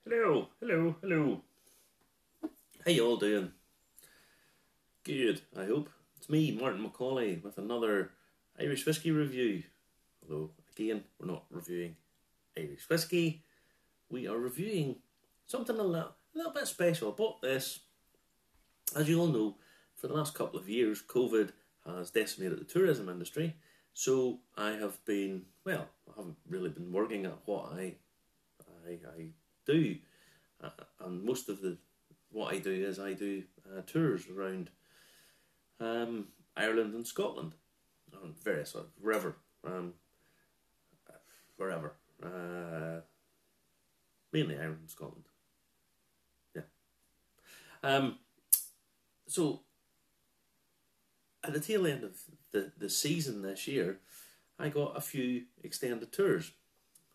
Hello, hello, hello. How you all doing? Good, I hope. It's me, Martin Macaulay, with another Irish whiskey review. Although, again, we're not reviewing Irish whiskey. We are reviewing something a little bit special. I bought this, as you all know, for the last couple of years, COVID has decimated the tourism industry. So I have been, I haven't really been working at what I do. And most of what I do is I do tours around Ireland and Scotland, and various wherever, mainly Ireland and Scotland. Yeah. So at the tail end of the season this year, I got a few extended tours.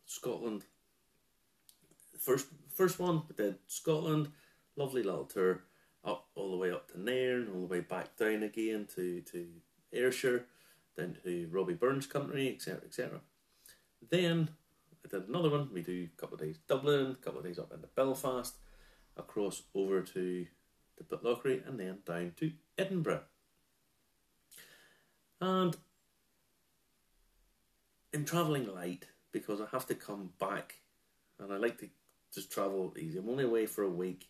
Scotland. First one we did Scotland, lovely little tour up all the way up to Nairn, all the way back down again to Ayrshire, then to Robbie Burns country, etc, etc. Then I did another one. We do a couple of days Dublin, a couple of days up into Belfast, across over to Pitlochry, and then down to Edinburgh. And I'm travelling light because I have to come back, and I like to just travel easy. I'm only away for a week.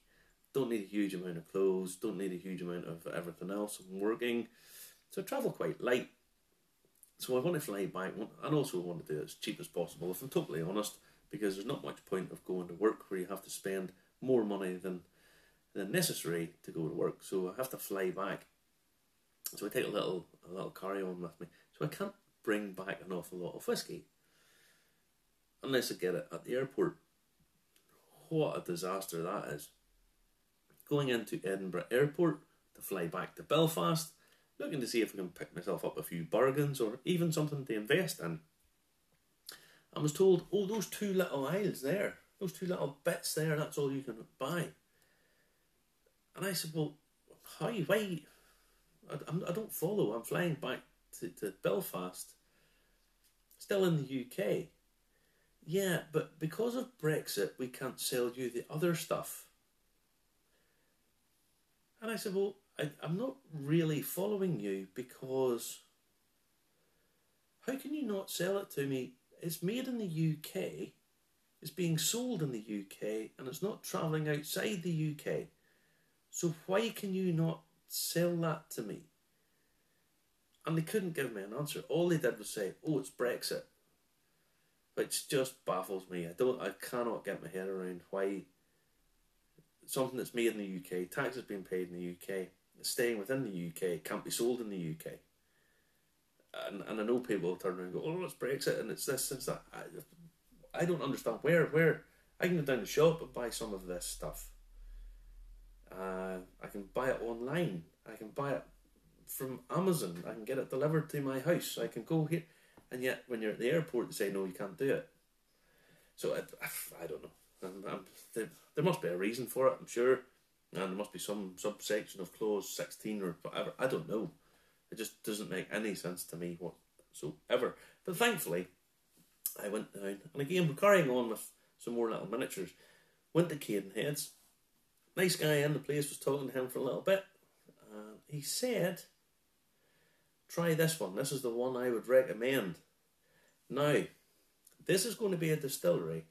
Don't need a huge amount of clothes. Don't need a huge amount of everything else. I'm working, so I travel quite light. So I want to fly back, and also want to do it as cheap as possible, if I'm totally honest, because there's not much point of going to work where you have to spend more money than necessary to go to work. So I have to fly back. So I take a little carry-on with me. So I can't bring back an awful lot of whiskey unless I get it at the airport. What a disaster that is. Going into Edinburgh Airport to fly back to Belfast, looking to see if I can pick myself up a few bargains or even something to invest in. I was told, oh, those two little aisles there, those two little bits there, that's all you can buy. And I said, well, how? Why? I don't follow. I'm flying back to Belfast, still in the UK. Yeah, but because of Brexit, we can't sell you the other stuff. And I said, well, I'm not really following you, because how can you not sell it to me? It's made in the UK, it's being sold in the UK, and it's not travelling outside the UK. So why can you not sell that to me? And they couldn't give me an answer. All they did was say, oh, it's Brexit. Which just baffles me. I cannot get my head around why something that's made in the UK, taxes being paid in the UK, staying within the UK, can't be sold in the UK. And I know people will turn around and go, oh, it's Brexit, and it's this, it's that. I don't understand. Where? I can go down the shop and buy some of this stuff. I can buy it online. I can buy it from Amazon. I can get it delivered to my house. I can go here. And yet, when you're at the airport, they say, no, you can't do it. So, I don't know. There must be a reason for it, I'm sure. And there must be some subsection of clause 16 or whatever. I don't know. It just doesn't make any sense to me whatsoever. But thankfully, I went down. And again, we're carrying on with some more little miniatures. Went to Cadenheads. Nice guy in the place, was talking to him for a little bit. He said, try this one. This is the one I would recommend. Now, this is going to be a distillery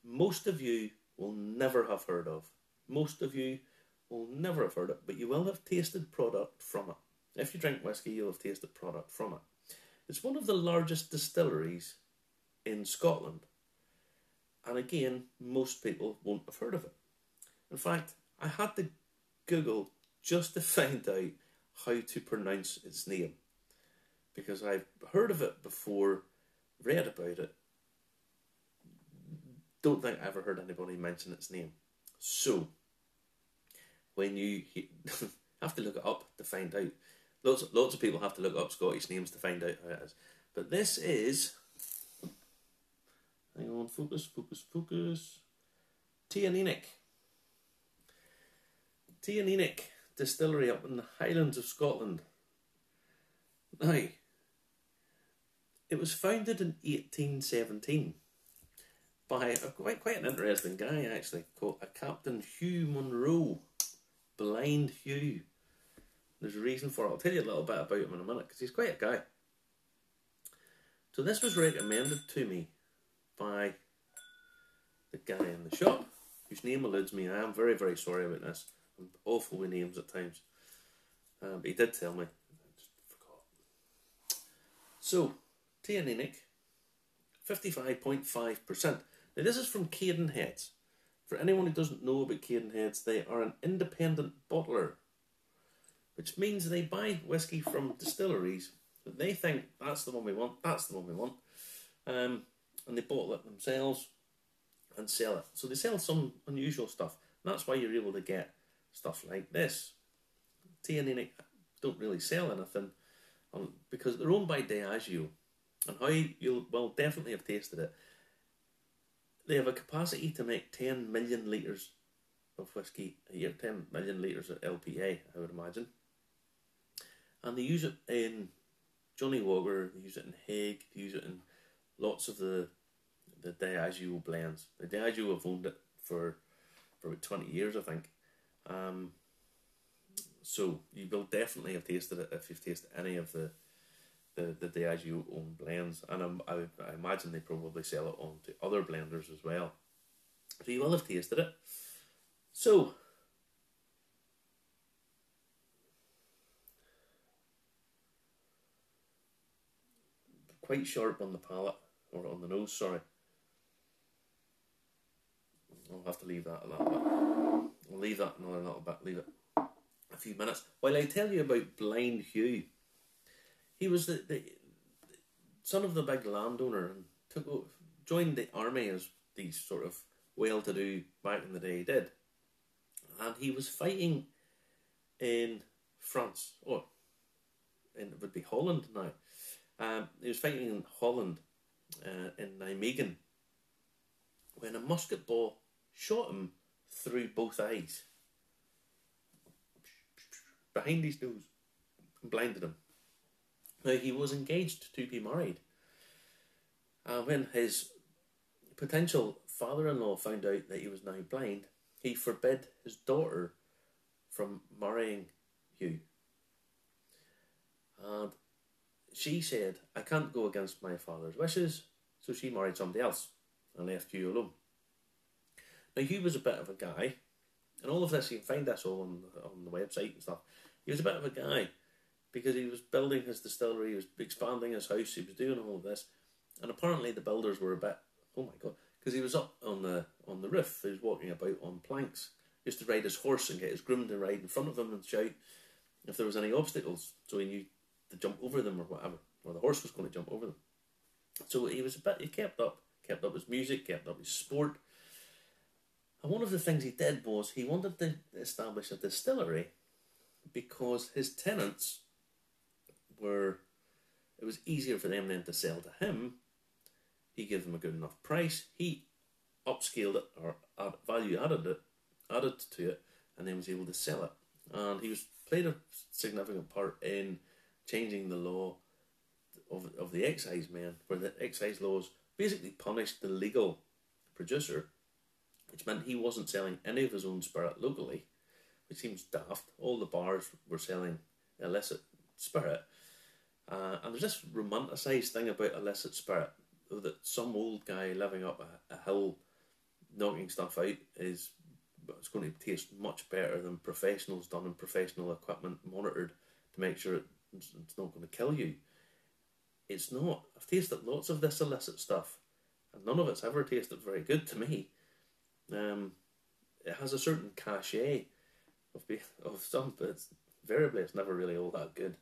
most of you will never have heard of. Most of you will never have heard of it, but you will have tasted product from it. If you drink whiskey, you'll have tasted product from it. It's one of the largest distilleries in Scotland. And again, most people won't have heard of it. In fact, I had to Google just to find out how to pronounce its name, because I've heard of it before, read about it, don't think I ever heard anybody mention its name. So, when you have to look it up to find out, lots of people have to look up Scottish names to find out how it is. But this is, hang on, focus, Teaninich. Teaninich distillery up in the Highlands of Scotland. Now, it was founded in 1817 by by quite an interesting guy, actually, called a Captain Hugh Munro. Blind Hugh. There's a reason for it. I'll tell you a little bit about him in a minute, because he's quite a guy. So this was recommended to me by the guy in the shop, whose name eludes me. I am very, very sorry about this. I'm awful with names at times. But he did tell me. I just forgot. So, Teaninich, 55.5%. Now this is from Cadenheads. For anyone who doesn't know about Cadenheads, they are an independent bottler, which means they buy whisky from distilleries that they think that's the one we want, that's the one we want, and they bottle it themselves and sell it. So they sell some unusual stuff. And that's why you're able to get stuff like this. Teaninich don't really sell anything because they're owned by Diageo. And how you will definitely have tasted it. They have a capacity to make 10 million litres of whisky a year, 10 million litres of LPA, I would imagine. And they use it in Johnny Walker, they use it in Hague, they use it in lots of the Diageo blends. The Diageo have owned it for about 20 years, I think. So you will definitely have tasted it if you've tasted any of the Diageo owned blends, and I imagine they probably sell it on to other blenders as well. So you will have tasted it. So quite sharp on the palate, or on the nose, sorry. I'll have to leave that a little bit. I'll leave that another little bit, leave it a few minutes. While I tell you about Blind Hugh, he was the son of the big landowner and joined the army, as these sort of well-to-do back in the day did. And he was fighting in France, or it would be Holland now. He was fighting in Holland, in Nijmegen, when a musket ball shot him through both eyes, behind his nose, and blinded him. Now, he was engaged to be married. When his potential father-in-law found out that he was now blind, he forbid his daughter from marrying Hugh. And she said, I can't go against my father's wishes, so she married somebody else and left Hugh alone. Now, Hugh was a bit of a guy, and all of this, you can find this all on the website and stuff. He was a bit of a guy, because he was building his distillery, he was expanding his house, he was doing all of this, and apparently the builders were a bit, oh my god, because he was up on the roof, he was walking about on planks. He used to ride his horse and get his groom to ride in front of him and shout if there was any obstacles, so he knew to jump over them or whatever, or the horse was going to jump over them. So he was he kept up his music, kept up his sport. And one of the things he did was he wanted to establish a distillery because his tenants it was easier for them then to sell to him. He gave them a good enough price. He upscaled it, or value added to it, and then was able to sell it. And he played a significant part in changing the law of the excise men, where the excise laws basically punished the legal producer, which meant he wasn't selling any of his own spirit locally, which seems daft. All the bars were selling illicit spirit. And there's this romanticised thing about illicit spirit, that some old guy living up a hill knocking stuff out it's going to taste much better than professionals done in professional equipment, monitored to make sure it's not going to kill you. It's not. I've tasted lots of this illicit stuff, and none of it's ever tasted very good to me. It has a certain cachet of some, but invariably it's never really all that good.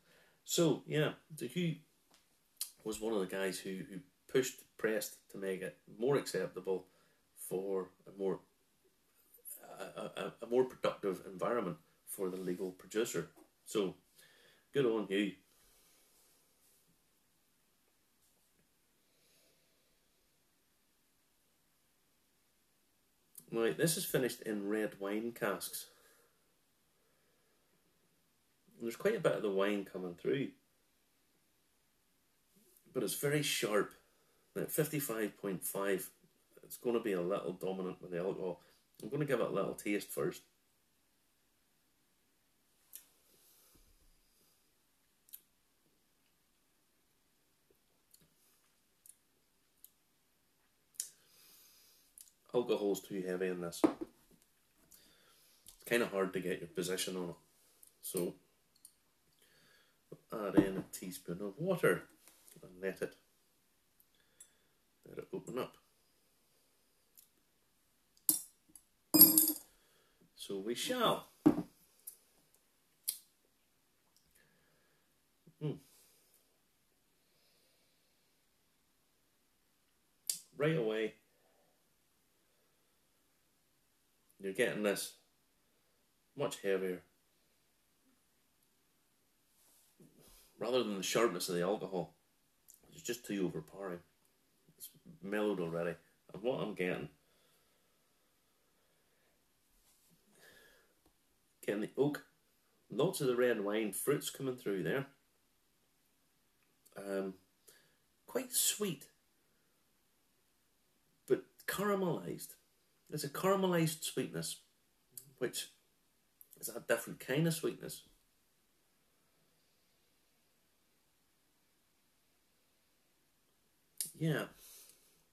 So, yeah, Hugh was one of the guys who pressed to make it more acceptable for a more productive environment for the legal producer. So, good on Hugh. Right, this is finished in red wine casks. There's quite a bit of the wine coming through, but it's very sharp. At 55.5, it's going to be a little dominant with the alcohol. I'm going to give it a little taste first. Alcohol's too heavy in this. It's kind of hard to get your position on it. So add in a teaspoon of water and let it open up. So we shall. Right away, you're getting this much heavier. Rather than the sharpness of the alcohol, it's just too overpowering. It's mellowed already. And what I'm getting the oak, lots of the red wine fruits coming through there. Quite sweet, but caramelised. It's a caramelised sweetness, which is a different kind of sweetness. Yeah,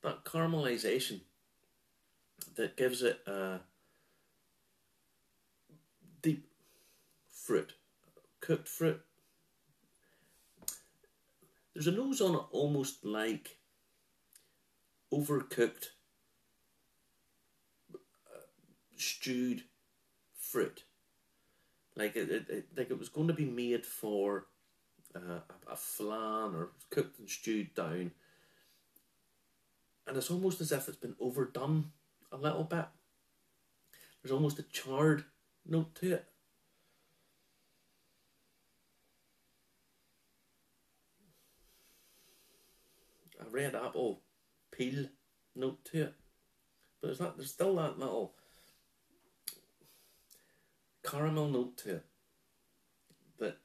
that caramelisation that gives it a deep fruit, cooked fruit. There's a nose on it almost like overcooked stewed fruit, like it was going to be made for a flan or cooked and stewed down, and it's almost as if it's been overdone a little bit. There's almost a charred note to it. A red apple peel note to it, but there's still that little caramel note to it, but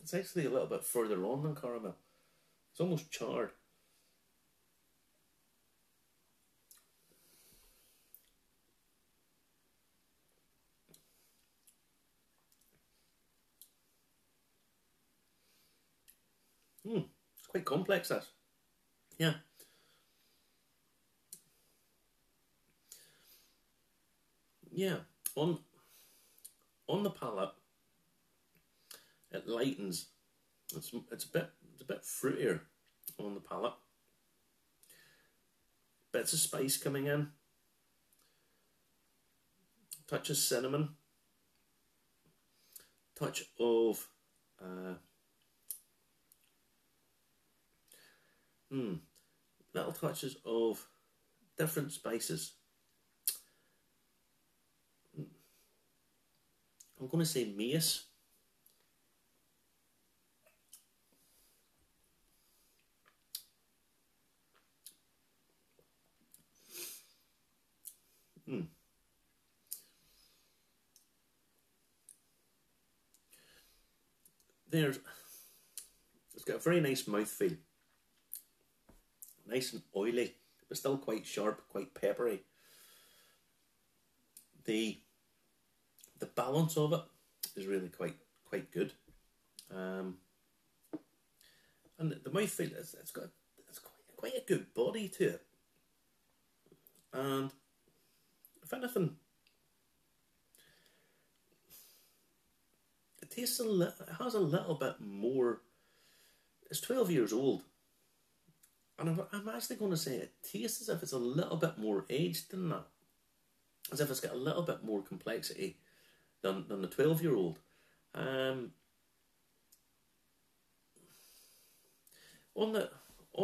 it's actually a little bit further on than caramel. It's almost charred. It's quite complex, this. Yeah. Yeah. On the palate, it lightens. It's a bit fruitier on the palate. Bits of spice coming in. Touch of cinnamon. Touch of little touches of different spices. I'm going to say mace. It's got a very nice mouthfeel. Nice and oily, but still quite sharp, quite peppery. The balance of it is really quite good. And the mouthfeel, it's got quite a good body to it. And if anything, it tastes it has a little bit more. It's 12 years old, and I'm actually going to say it tastes as if it's a little bit more aged than that, as if it's got a little bit more complexity than the 12-year-old. On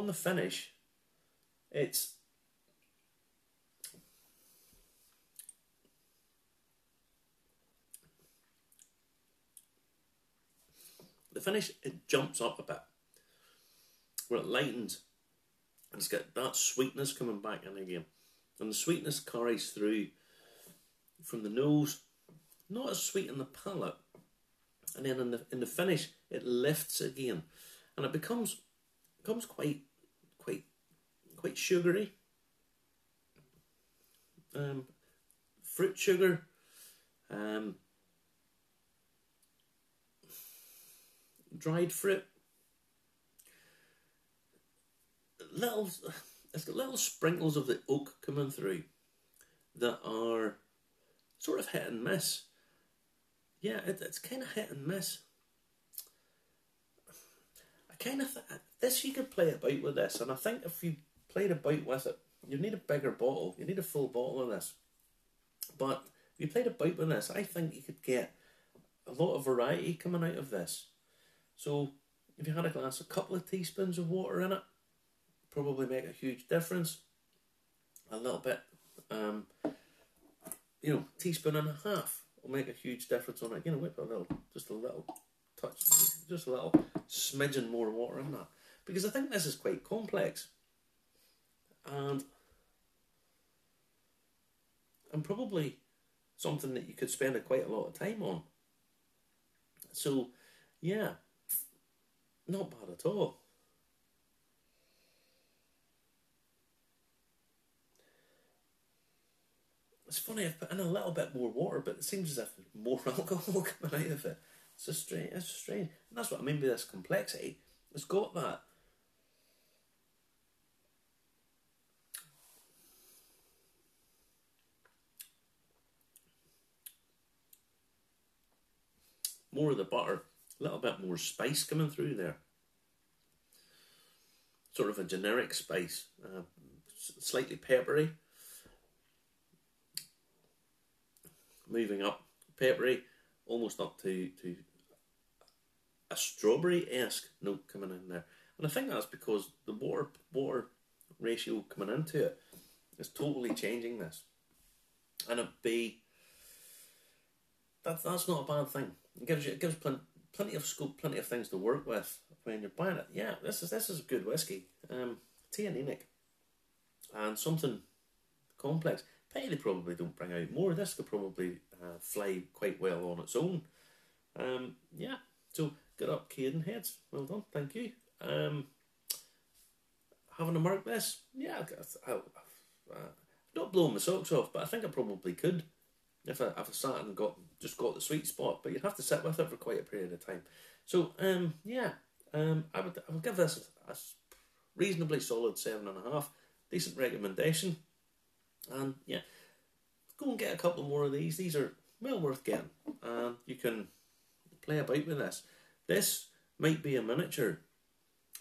the finish, it's the finish. It jumps up a bit, where it lightens, and it's got that sweetness coming back in again, and the sweetness carries through from the nose, not as sweet in the palate, and then in the finish it lifts again, and it becomes quite sugary. fruit sugar, dried fruit, it's got little sprinkles of the oak coming through that are sort of hit and miss. Yeah, it's kind of hit and miss. I kind of this you could play about with this, and I think if you played about with it, you need a bigger bottle. You need a full bottle of this. But if you played about with this, I think you could get a lot of variety coming out of this. So if you had a glass, a couple of teaspoons of water in it, probably make a huge difference. A little bit, teaspoon and a half will make a huge difference on it. Whip just a little touch, just a little smidgen more water in that. Because I think this is quite complex. And probably something that you could spend quite a lot of time on. So, yeah, not bad at all. It's funny, I've put in a little bit more water, but it seems as if there's more alcohol coming out of it. It's strange. And that's what I mean by this complexity. It's got that. More of the butter, a little bit more spice coming through there. Sort of a generic spice, slightly peppery. Moving up, peppery, almost up to a strawberry-esque note coming in there. And I think that's because the water ratio coming into it is totally changing this. And that's not a bad thing. It gives plenty of scope, plenty of things to work with when you're buying it. Yeah, this is a good whiskey. Teaninich. And something complex. Pay they probably don't bring out more. This could probably fly quite well on its own. Yeah, so good up, Cadenheads. Well done, thank you. Having to mark this? Yeah, I'll not blowing my socks off, but I think I probably could if I sat and got the sweet spot. But you'd have to sit with it for quite a period of time. So I would give this a reasonably solid 7.5. Decent recommendation. And yeah, go and get a couple more of these. These are well worth getting. And you can play about with this. This might be a miniature,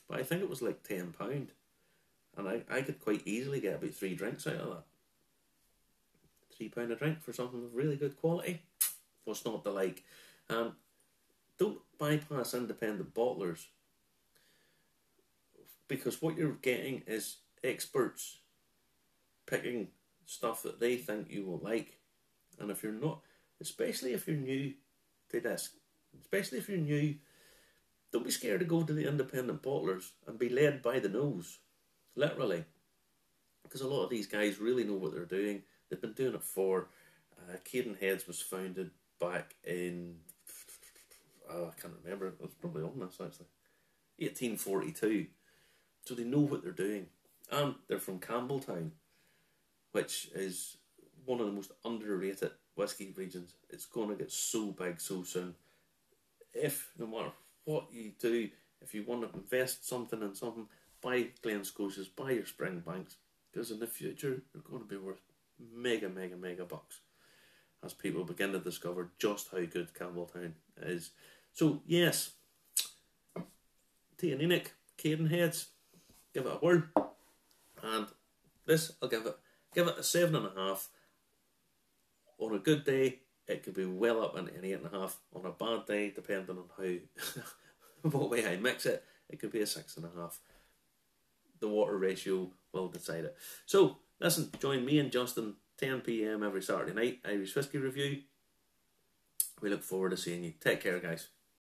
but I think it was like £10. And I could quite easily get about 3 drinks out of that. £3 a drink for something of really good quality. What's not to like? Don't bypass independent bottlers, because what you're getting is experts picking stuff that they think you will like. And if you're not, especially if you're new to this, don't be scared to go to the independent bottlers and be led by the nose, literally, because a lot of these guys really know what they're doing. They've been doing it for Cadenheads was founded back in I can't remember, it was probably on this actually, 1842. So they know what they're doing, and they're from Campbelltown, which is one of the most underrated whiskey regions. It's going to get so big so soon. If, no matter what you do, if you want to invest something in something, buy Glen-Scotias, buy your Springbanks, because in the future they're going to be worth mega bucks as people begin to discover just how good Campbelltown is. So yes, Teaninich, Cadenheads, give it a whirl, and this I'll give it a 7.5. On a good day, it could be well up into an 8.5. On a bad day, depending on how what way I mix it, it could be a 6.5. The water ratio will decide it. So listen, join me and Justin 10 PM every Saturday night, Irish Whiskey Review. We look forward to seeing you. Take care, guys.